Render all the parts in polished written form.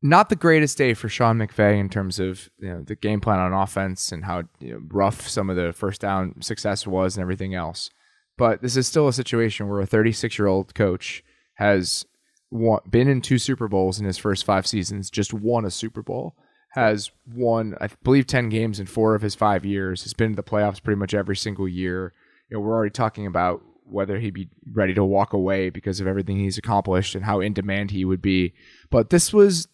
Not the greatest day for Sean McVay in terms of the game plan on offense and how rough some of the first down success was and everything else. But this is still a situation where a 36-year-old coach has been in 2 Super Bowls in his first 5 seasons, just won a Super Bowl, has won, I believe, 10 games in 4 of his 5 years, has been to the playoffs pretty much every single year. We're already talking about whether he'd be ready to walk away because of everything he's accomplished and how in demand he would be. But this was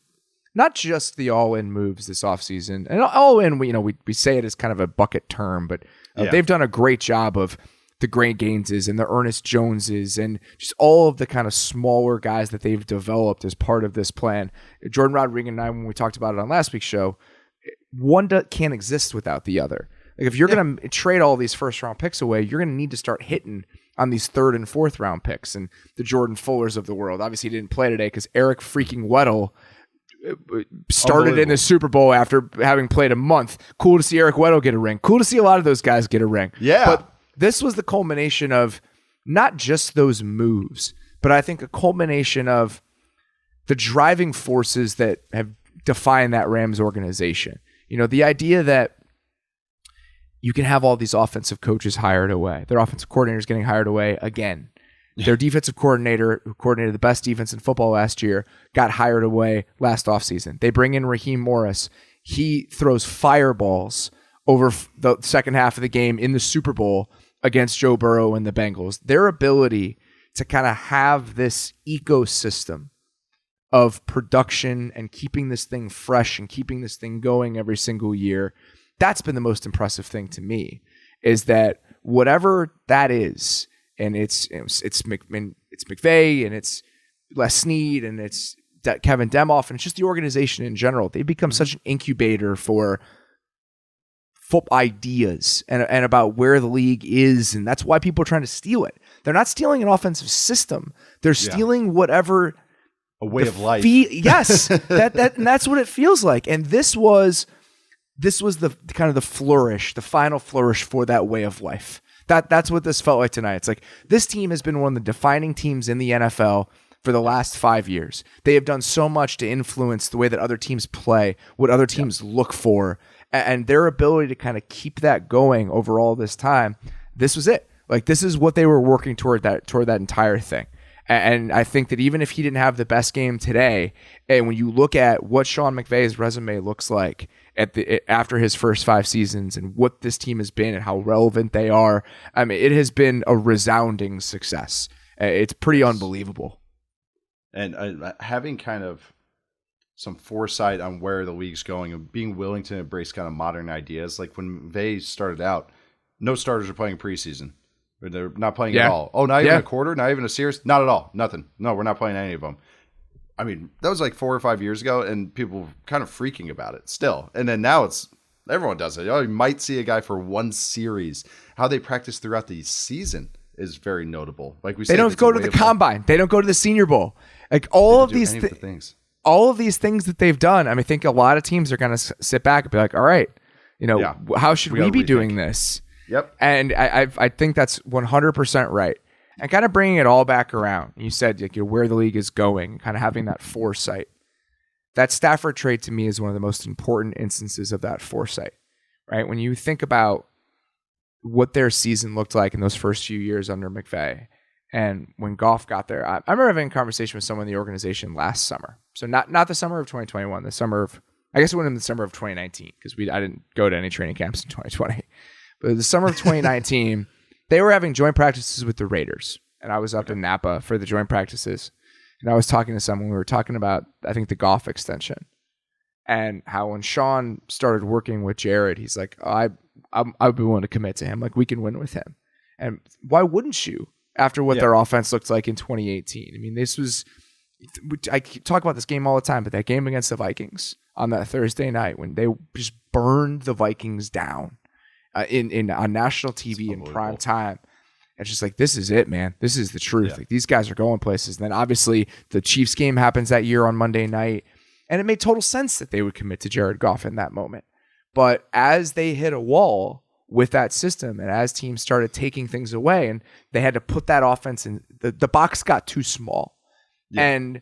not just the all-in moves this offseason. And all-in, we say it as kind of a bucket term, but they've done a great job of the Grant Gaineses and the Ernest Joneses and just all of the kind of smaller guys that they've developed as part of this plan. Jordan Rodriguez and I, when we talked about it on last week's show, one can't exist without the other. Like if you're going to trade all these first-round picks away, you're going to need to start hitting on these 3rd and 4th round picks and the Jordan Fullers of the world. Obviously, he didn't play today because Eric freaking Weddle started in the Super Bowl after having played a month. Cool to see Eric Weddle get a ring. Cool to see a lot of those guys get a ring. Yeah. But this was the culmination of not just those moves, but I think a culmination of the driving forces that have defined that Rams organization. The idea that you can have all these offensive coaches hired away. Their offensive coordinators getting hired away again. Their defensive coordinator, who coordinated the best defense in football last year, got hired away last offseason. They bring in Raheem Morris. He throws fireballs over the second half of the game in the Super Bowl against Joe Burrow and the Bengals. Their ability to kind of have this ecosystem of production and keeping this thing fresh and keeping this thing going every single year, that's been the most impressive thing to me, is that whatever that is, and it's McVay and it's Les Snead and it's Kevin Demoff and it's just the organization in general. They've become such an incubator for football ideas and about where the league is, and that's why people are trying to steal it. They're not stealing an offensive system. They're stealing whatever a way of life. Yes, and that's what it feels like. And this was the kind of the flourish, the final flourish for that way of life. That's what this felt like tonight. It's like this team has been one of the defining teams in the NFL for the last 5 years. They have done so much to influence the way that other teams play, what other teams look for, and their ability to kind of keep that going over all this time. This was it. Like this is what they were working toward that entire thing. And I think that even if he didn't have the best game today, and when you look at what Sean McVay's resume looks like after his first 5 seasons and what this team has been and how relevant they are, I mean, it has been a resounding success. It's pretty unbelievable. And having kind of some foresight on where the league's going and being willing to embrace kind of modern ideas. Like when McVay started out, no starters are playing preseason. They're not playing at all. Oh, not even a quarter? Not even a series? Not at all. Nothing. No, we're not playing any of them. I mean, that was like 4 or 5 years ago, and people were kind of freaking about it still. And then now everyone does it. You might see a guy for one series. How they practice throughout the season is very notable. Like we said, they don't go to the combine. They don't go to the Senior Bowl. Like all of these things. All of these things that they've done. I mean, I think a lot of teams are going to sit back and be like, all right, how should we be doing this? Yep. And I think that's 100% right. And kind of bringing it all back around. You said like, where the league is going, kind of having that foresight. That Stafford trade to me is one of the most important instances of that foresight, right? When you think about what their season looked like in those first few years under McVay, and when Goff got there, I remember having a conversation with someone in the organization last summer. So not the summer of 2021, the summer of, I guess it went in the summer of 2019 because I didn't go to any training camps in 2020. But the summer of 2019, they were having joint practices with the Raiders. And I was up in Napa for the joint practices. And I was talking to someone. We were talking about, I think, the Goff extension. And how when Sean started working with Jared, he's like, I'd be willing to commit to him. Like, we can win with him. And why wouldn't you after what their offense looked like in 2018? I mean, this was, I talk about this game all the time, but that game against the Vikings on that Thursday night when they just burned the Vikings down. On national TV in prime time. It's just like, this is it, man. This is the truth. Like these guys are going places. And then obviously the Chiefs game happens that year on Monday night. And it made total sense that they would commit to Jared Goff in that moment. But as they hit a wall with that system and as teams started taking things away and they had to put that offense in, the box got too small. Yeah. And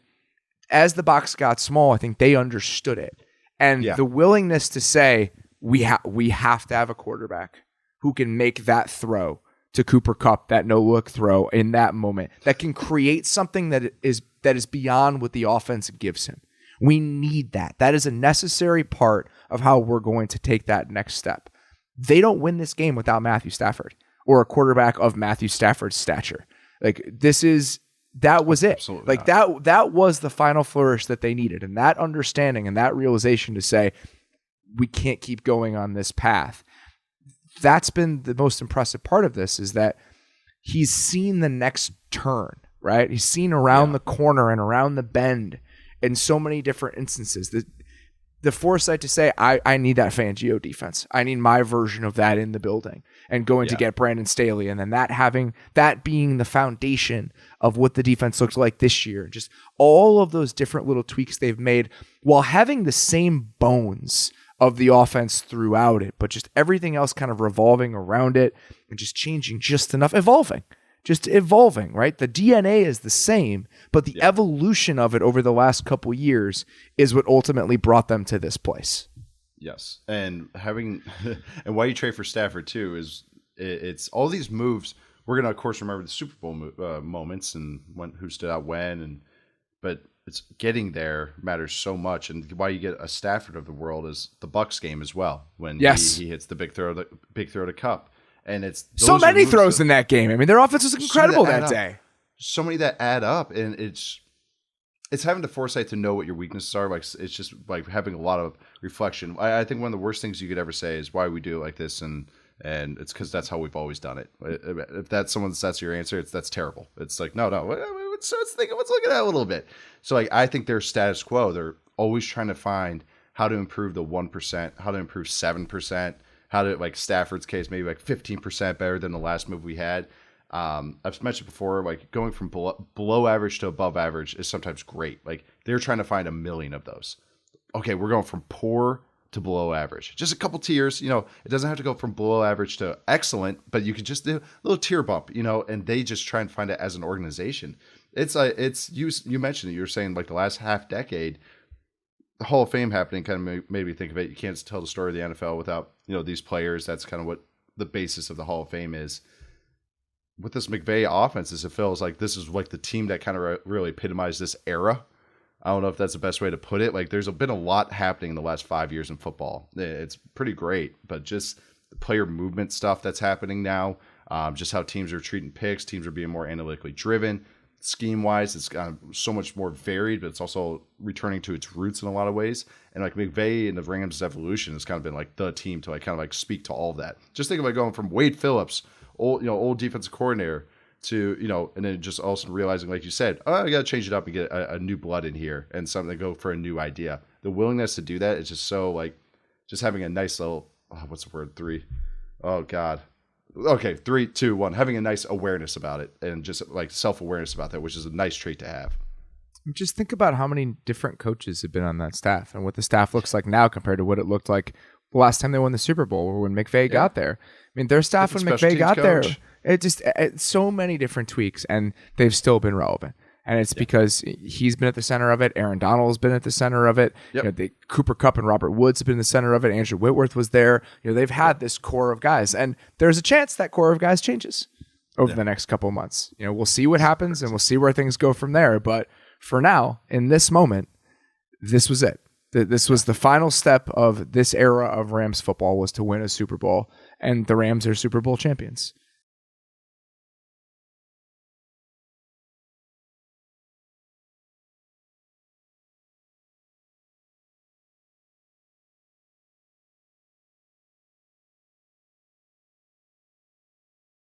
as the box got small, I think they understood it. And the willingness to say, we have to have a quarterback who can make that throw to Cooper Kupp, that no-look throw in that moment, that can create something that is beyond what the offense gives him. We need that. That is a necessary part of how we're going to take that next step. They don't win this game without Matthew Stafford or a quarterback of Matthew Stafford's stature. Like that was it. Absolutely like that was the final flourish that they needed. And that understanding and that realization to say, we can't keep going on this path. That's been the most impressive part of this, is that he's seen the next turn, right? He's seen around the corner and around the bend in so many different instances. The foresight to say, I need that Fangio defense. I need my version of that in the building, and going to get Brandon Staley, and then that being the foundation of what the defense looks like this year. Just all of those different little tweaks they've made while having the same bones of the offense throughout it, but just everything else kind of revolving around it and just changing just enough, evolving, right? The DNA is the same, but the evolution of it over the last couple years is what ultimately brought them to this place. Yes. And having, and why you trade for Stafford too, is it's all these moves. We're going to, of course, remember the Super Bowl moments and who stood out when, but it's getting there matters so much. And why you get a Stafford of the world is the Bucs game as well, when he hits the big throw to Kupp. And it's so many throws in that game. I mean, their offense was incredible that day. So many that add up, and it's having the foresight to know what your weaknesses are. Like, it's just like having a lot of reflection. I think one of the worst things you could ever say is why we do it like this, and it's because that's how we've always done it. If that's your answer, that's terrible. It's like no. Let's look at that a little bit. So like, I think their status quo. They're always trying to find how to improve the 1%, how to improve 7%. How to, like Stafford's case, maybe like 15% better than the last move we had. I've mentioned before, like going from below average to above average is sometimes great. Like they're trying to find 1 million of those. Okay, we're going from poor to below average. Just a couple tiers, it doesn't have to go from below average to excellent, but you could just do a little tier bump, and they just try and find it as an organization. It's you mentioned it. You were saying like the last half decade, the Hall of Fame happening kind of made me think of it. You can't tell the story of the NFL without, these players. That's kind of what the basis of the Hall of Fame is. With this McVay offense, it feels like this is like the team that kind of really epitomized this era. I don't know if that's the best way to put it. Like there's been a lot happening in the last 5 years in football. It's pretty great, but just the player movement stuff that's happening now, just how teams are treating picks, teams are being more analytically driven. Scheme-wise, it's so much more varied, but it's also returning to its roots in a lot of ways. And like McVay and the Rams' evolution has kind of been like the team to like kind of like speak to all of that. Just think about going from Wade Phillips, old defensive coordinator, to and then just also realizing, like you said, I got to change it up and get a new blood in here and something to go for a new idea. The willingness to do that is just so like just having a nice little what's the word 3? Oh God. Okay, 3, 2, 1. Having a nice awareness about it and just like self-awareness about that, which is a nice trait to have. Just think about how many different coaches have been on that staff and what the staff looks like now compared to what it looked like the last time they won the Super Bowl or when McVay got there. I mean, their staff when McVay got there, it's so many different tweaks, and they've still been relevant. And it's because he's been at the center of it. Aaron Donald's been at the center of it. Yep. Cooper Kupp and Robert Woods have been in the center of it. Andrew Whitworth was there. They've had this core of guys, and there's a chance that core of guys changes over the next couple of months. We'll see what happens, and we'll see where things go from there. But for now, in this moment, this was it. This was the final step of this era of Rams football, was to win a Super Bowl, and the Rams are Super Bowl champions.